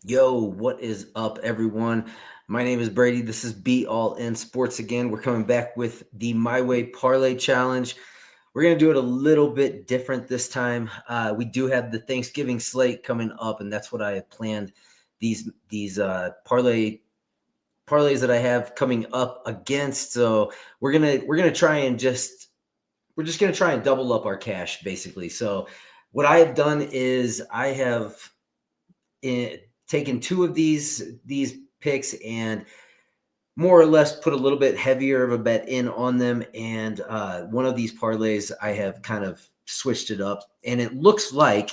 Yo, what is up, everyone? My name is Brady. This is Be All In Sports again. We're coming back with the My Way Parlay Challenge. We're going to do it a little bit different this time. We do have the Thanksgiving slate coming up, and that's what I have planned. These parlays that I have coming up against. So we're gonna try and we're just gonna try and double up our cash, basically. So what I have done is I have taken two of these picks and more or less put a little bit heavier of a bet in on them. And one of these parlays, I have kind of switched it up. And it looks like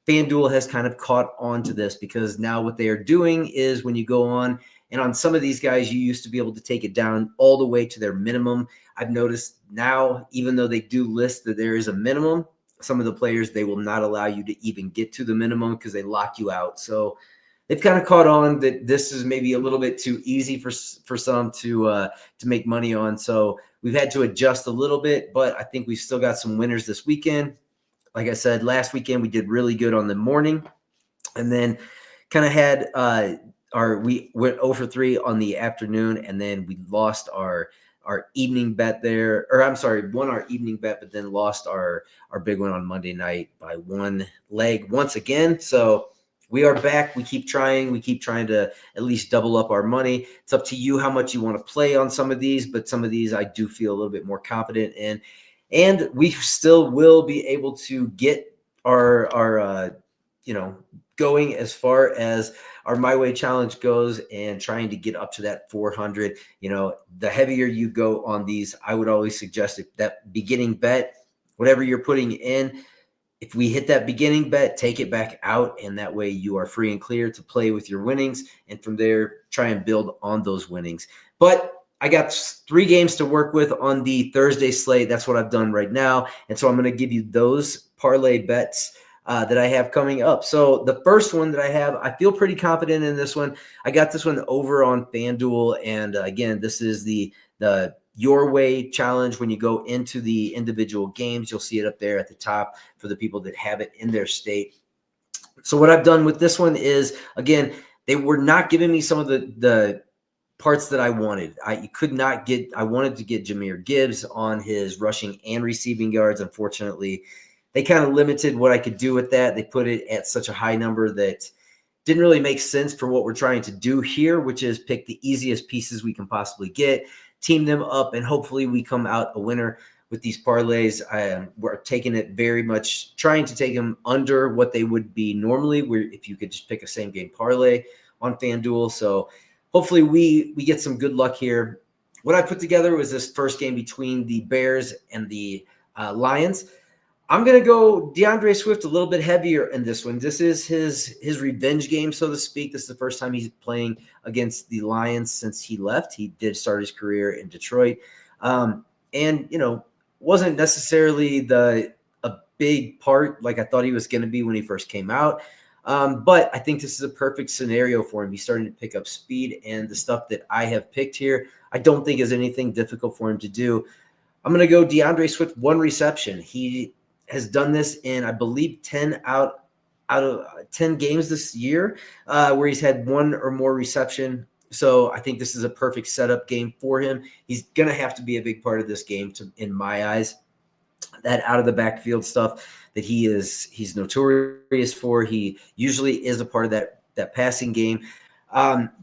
FanDuel has kind of caught on to this because now what they are doing is when you go on, and on some of these guys, you used to be able to take it down all the way to their minimum. I've noticed now, even though they do list that there is a minimum, some of the players, they will not allow you to even get to the minimum because they lock you out. So they've kind of caught on that this is maybe a little bit too easy for some to make money on. So we've had to adjust a little bit, but I think we've still got some winners this weekend. Like I said, last weekend we did really good on the morning, and then kind of had we went 0 for 3 on the afternoon, and then we lost our evening bet there, or I'm sorry, won our evening bet, but then lost our big one on Monday night by one leg once again. So we are back. We keep trying. We keep trying to at least double up our money. It's up to you how much you want to play on some of these, but some of these I do feel a little bit more confident in, and we still will be able to get our going as far as our My Way challenge goes and trying to get up to that 400. The heavier you go on these, I would always suggest that beginning bet, whatever you're putting in, if we hit that beginning bet, take it back out, and that way you are free and clear to play with your winnings, and from there try and build on those winnings. But I got 3 games to work with on the Thursday slate. That's what I've done right now, and so I'm going to give you those parlay bets that I have coming up. So the first one that I have, I feel pretty confident in this one. I got this one over on FanDuel, and again, this is the Your Way challenge. When you go into the individual games, you'll see it up there at the top for the people that have it in their state. So what I've done with this one is, again, they were not giving me some of the parts that I wanted. I wanted to get Jahmyr Gibbs on his rushing and receiving yards. Unfortunately, they kind of limited what I could do with that. They put it at such a high number that didn't really make sense for what we're trying to do here, which is pick the easiest pieces we can possibly get, team them up, and hopefully we come out a winner with these parlays. We're taking it very much, trying to take them under what they would be normally, where if you could just pick a same game parlay on FanDuel. So hopefully we get some good luck here. What I put together was this first game between the Bears and the Lions. I'm going to go DeAndre Swift a little bit heavier in this one. This is his revenge game, so to speak. This is the first time he's playing against the Lions since he left. He did start his career in Detroit. And, wasn't necessarily a big part like I thought he was going to be when he first came out. But I think this is a perfect scenario for him. He's starting to pick up speed, and the stuff that I have picked here, I don't think is anything difficult for him to do. I'm going to go DeAndre Swift, 1 reception. He has done this in, I believe, 10 out of 10 games this year where he's had 1 or more reception. So I think this is a perfect setup game for him. He's going to have to be a big part of this game in my eyes. That out of the backfield stuff that he's notorious for. He usually is a part of that passing game.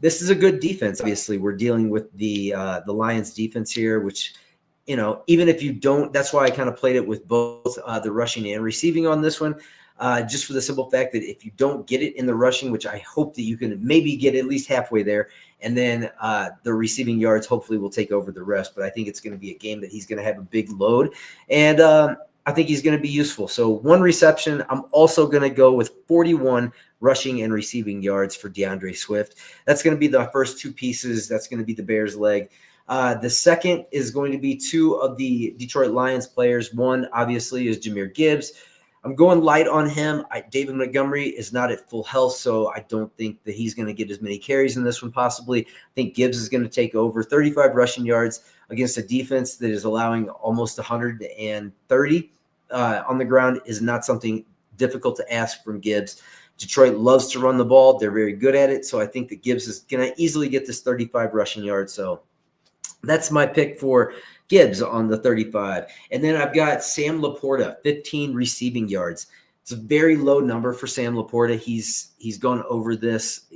This is a good defense. Obviously, we're dealing with the Lions defense here, which, even if you don't, that's why I kind of played it with both the rushing and receiving on this one, just for the simple fact that if you don't get it in the rushing, which I hope that you can maybe get at least halfway there, and then the receiving yards hopefully will take over the rest. But I think it's going to be a game that he's going to have a big load, and I think he's going to be useful. So 1 reception. I'm also going to go with 41 rushing and receiving yards for DeAndre Swift. That's going to be the first 2 pieces. That's going to be the Bears leg. The second is going to be 2 of the Detroit Lions players. One, obviously, is Jahmyr Gibbs. I'm going light on him. David Montgomery is not at full health, so I don't think that he's going to get as many carries in this one possibly. I think Gibbs is going to take over 35 rushing yards against a defense that is allowing almost 130 on the ground is not something difficult to ask from Gibbs. Detroit loves to run the ball. They're very good at it. So I think that Gibbs is going to easily get this 35 rushing yards. So that's my pick for Gibbs on the 35. And then I've got Sam Laporta, 15 receiving yards. It's a very low number for Sam Laporta. He's gone over this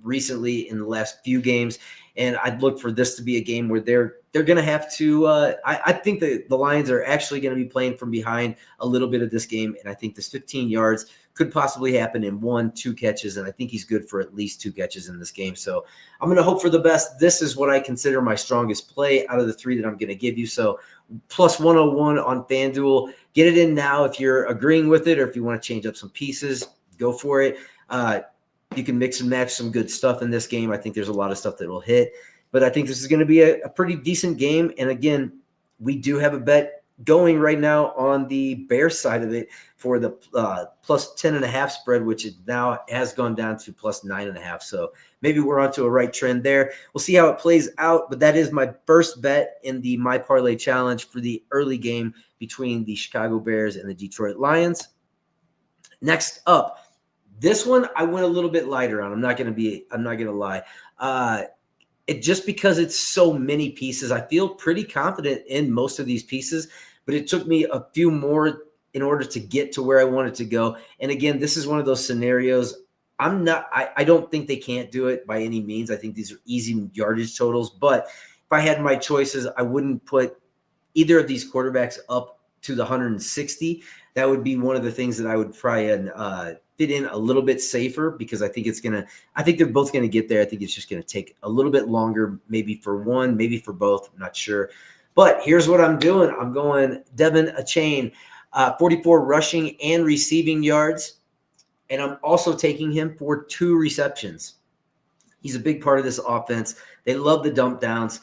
recently in the last few games, and I'd look for this to be a game where they're going to have to I think the Lions are actually going to be playing from behind a little bit of this game, and I think this 15 yards could possibly happen in 1-2 catches, and I think he's good for at least 2 catches in this game. So I'm going to hope for the best. This is what I consider my strongest play out of the 3 that I'm going to give you. So plus 101 on FanDuel. Get it in now if you're agreeing with it, or if you want to change up some pieces, go for it. You can mix and match some good stuff in this game. I think there's a lot of stuff that will hit, but I think this is going to be a pretty decent game. And again, we do have a bet going right now on the Bears side of it for the plus 10.5 spread, which it now has gone down to plus 9.5. So maybe we're onto a right trend there. We'll see how it plays out, but that is my first bet in the My Parlay Challenge for the early game between the Chicago Bears and the Detroit Lions. Next up, this one I went a little bit lighter on. I'm not going to lie. Just because it's so many pieces, I feel pretty confident in most of these pieces, but it took me a few more in order to get to where I wanted to go. And again, this is one of those scenarios. I don't think they can't do it by any means. I think these are easy yardage totals, but if I had my choices, I wouldn't put either of these quarterbacks up to the 160. That would be one of the things that I would try and fit in a little bit safer, because I think they're both going to get there. I think it's just going to take a little bit longer, maybe for one, maybe for both. I'm not sure. But here's what I'm doing. I'm going Devin Achane, 44 rushing and receiving yards. And I'm also taking him for 2 receptions. He's a big part of this offense. They love the dump downs.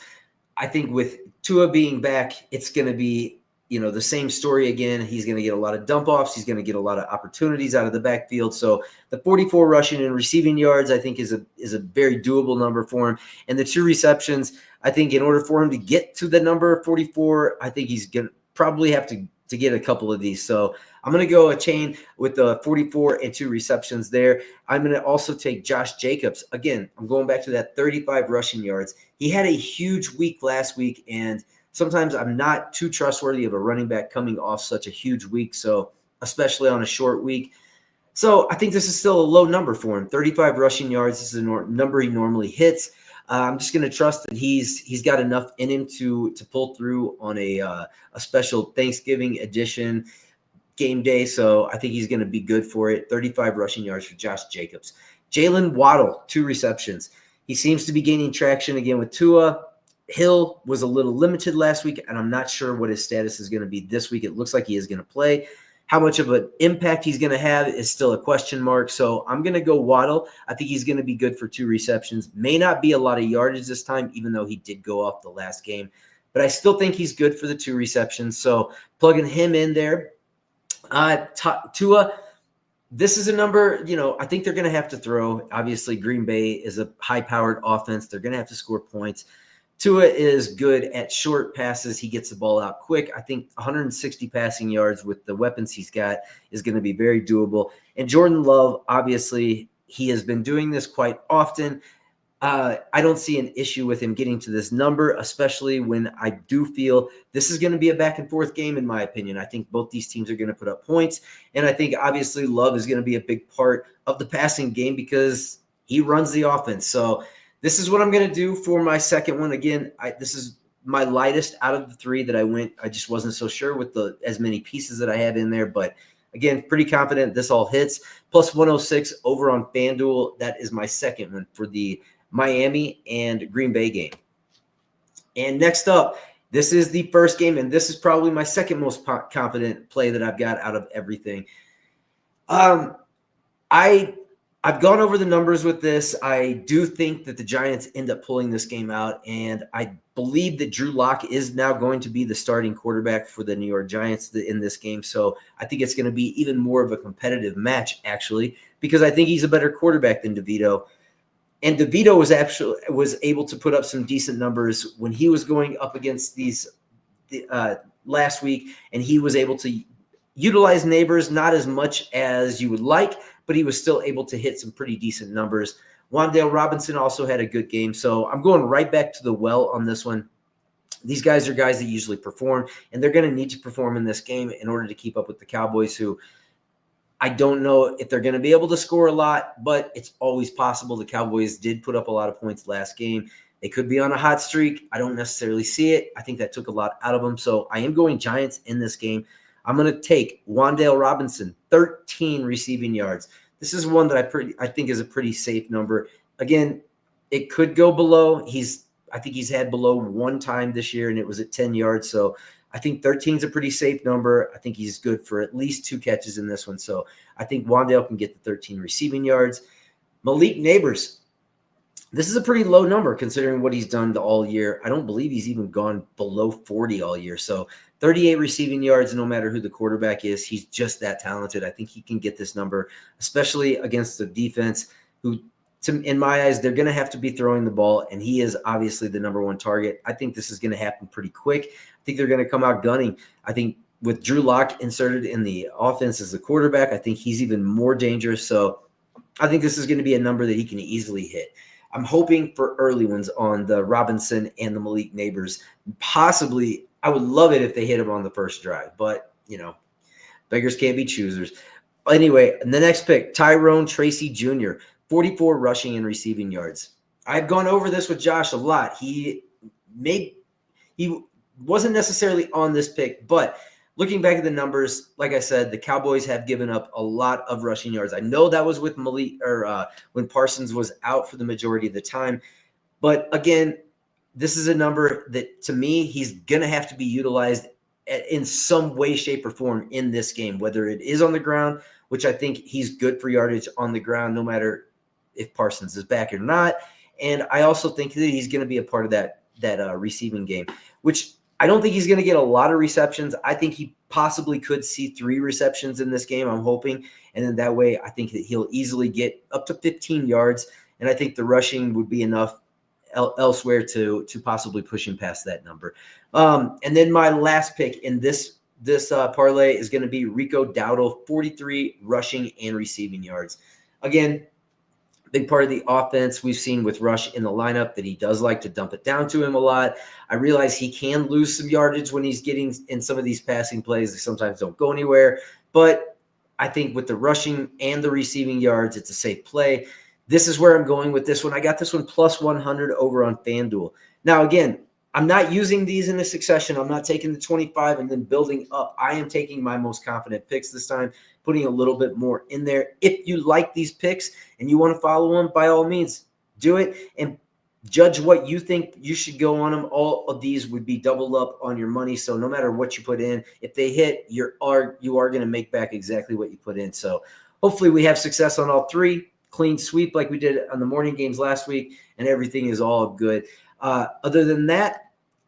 I think with Tua being back, it's going to be the same story again. He's going to get a lot of dump offs. He's going to get a lot of opportunities out of the backfield. So the 44 rushing and receiving yards, I think, is a very doable number for him. And the 2 receptions, I think, in order for him to get to the number 44, I think he's going to probably have to get a couple of these. So I'm going to go Achane with the 44 and 2 receptions there. I'm going to also take Josh Jacobs. Again, I'm going back to that 35 rushing yards. He had a huge week last week, and sometimes I'm not too trustworthy of a running back coming off such a huge week, so especially on a short week. So I think this is still a low number for him. 35 rushing yards is a number he normally hits. I'm just going to trust that he's got enough in him to pull through on a special Thanksgiving edition game day. So I think he's going to be good for it. 35 rushing yards for Josh Jacobs. Jalen Waddle, 2 receptions. He seems to be gaining traction again with Tua. Hill was a little limited last week, and I'm not sure what his status is going to be this week. It looks like he is going to play. How much of an impact he's going to have is still a question mark. So I'm going to go Waddle. I think he's going to be good for 2 receptions. May not be a lot of yardage this time, even though he did go off the last game. But I still think he's good for the 2 receptions. So plugging him in there. Tua, this is a number, I think they're going to have to throw. Obviously, Green Bay is a high-powered offense. They're going to have to score points. Tua is good at short passes. He gets the ball out quick. I think 160 passing yards with the weapons he's got is going to be very doable. And Jordan Love, obviously, he has been doing this quite often. I don't see an issue with him getting to this number, especially when I do feel this is going to be a back-and-forth game, in my opinion. I think both these teams are going to put up points, and I think, obviously, Love is going to be a big part of the passing game because he runs the offense. So this is what I'm going to do for my second one. Again, this is my lightest out of the 3 that I went. I just wasn't so sure with as many pieces that I had in there. But, again, pretty confident this all hits. Plus 106 over on FanDuel. That is my second one for the Miami and Green Bay game. And next up, this is the first game, and this is probably my second most confident play that I've got out of everything. I've gone over the numbers with this. I do think that the Giants end up pulling this game out, and I believe that Drew Lock is now going to be the starting quarterback for the New York Giants in this game. So I think it's going to be even more of a competitive match, actually, because I think he's a better quarterback than DeVito. And DeVito was able to put up some decent numbers when he was going up against these last week, and he was able to utilize Neighbors not as much as you would like, but he was still able to hit some pretty decent numbers. Wan'Dale Robinson also had a good game. So I'm going right back to the well on this one. These guys are guys that usually perform, and they're going to need to perform in this game in order to keep up with the Cowboys, who I don't know if they're going to be able to score a lot, but it's always possible. The Cowboys did put up a lot of points last game. They could be on a hot streak. I don't necessarily see it. I think that took a lot out of them. So I am going Giants in this game. I'm going to take Wan'Dale Robinson, 13 receiving yards. This is one that I think is a pretty safe number. Again, it could go below. I think he's had below one time this year, and it was at 10 yards. So I think 13 is a pretty safe number. I think he's good for at least 2 catches in this one. So I think Wan'Dale can get the 13 receiving yards. Malik Neighbors, this is a pretty low number considering what he's done all year. I don't believe he's even gone below 40 all year. So 38 receiving yards, no matter who the quarterback is. He's just that talented. I think he can get this number, especially against the defense who, in my eyes, they're going to have to be throwing the ball, and he is obviously the number one target. I think this is going to happen pretty quick. I think they're going to come out gunning. I think with Drew Lock inserted in the offense as the quarterback, I think he's even more dangerous. So I think this is going to be a number that he can easily hit. I'm hoping for early ones on the Robinson and the Malik Neighbors. Possibly, I would love it if they hit him on the first drive, but, beggars can't be choosers. Anyway, the next pick, Tyrone Tracy Jr., 44 rushing and receiving yards. I've gone over this with Josh a lot. He wasn't necessarily on this pick, but looking back at the numbers, like I said, the Cowboys have given up a lot of rushing yards. I know that was with when Parsons was out for the majority of the time. But again, this is a number that, to me, he's going to have to be utilized in some way, shape, or form in this game, whether it is on the ground, which I think he's good for yardage on the ground, no matter if Parsons is back or not. And I also think that he's going to be a part of that receiving game, which I don't think he's going to get a lot of receptions. I think he possibly could see 3 receptions in this game, I'm hoping. And then that way, I think that he'll easily get up to 15 yards. And I think the rushing would be enough elsewhere to possibly push him past that number. And then my last pick in this parlay is going to be Rico Dowdle, 43 rushing and receiving yards. Again, big part of the offense we've seen with Rush in the lineup that he does like to dump it down to him a lot. I realize he can lose some yardage when he's getting in some of these passing plays. They sometimes don't go anywhere. But I think with the rushing and the receiving yards, it's a safe play. This is where I'm going with this one. I got this one plus 100 over on FanDuel. Now, again, I'm not using these in a succession. I'm not taking the 25 and then building up. I am taking my most confident picks this time, putting a little bit more in there. If you like these picks and you want to follow them, by all means, do it and judge what you think you should go on them. All of these would be doubled up on your money. So no matter what you put in, if they hit, you are going to make back exactly what you put in. So hopefully we have success on all 3. Clean sweep like we did on the morning games last week, and everything is all good. Other than that,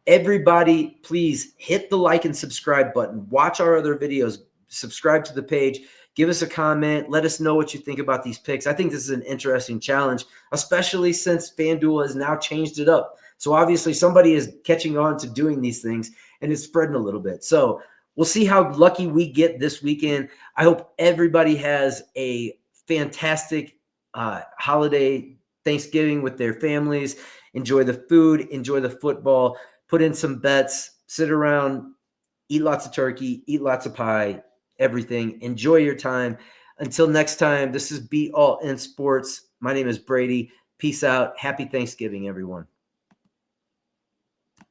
everybody, please hit the like and subscribe button. Watch our other videos. Subscribe to the page. Give us a comment. Let us know what you think about these picks. I think this is an interesting challenge, especially since FanDuel has now changed it up. So obviously somebody is catching on to doing these things, and it's spreading a little bit. So we'll see how lucky we get this weekend. I hope everybody has a fantastic holiday Thanksgiving with their families. Enjoy the food, enjoy the football, put in some bets, sit around, eat lots of turkey, eat lots of pie, everything. Enjoy your time. Until next time, this is Be All in Sports. My name is Brady. Peace out. Happy Thanksgiving, everyone.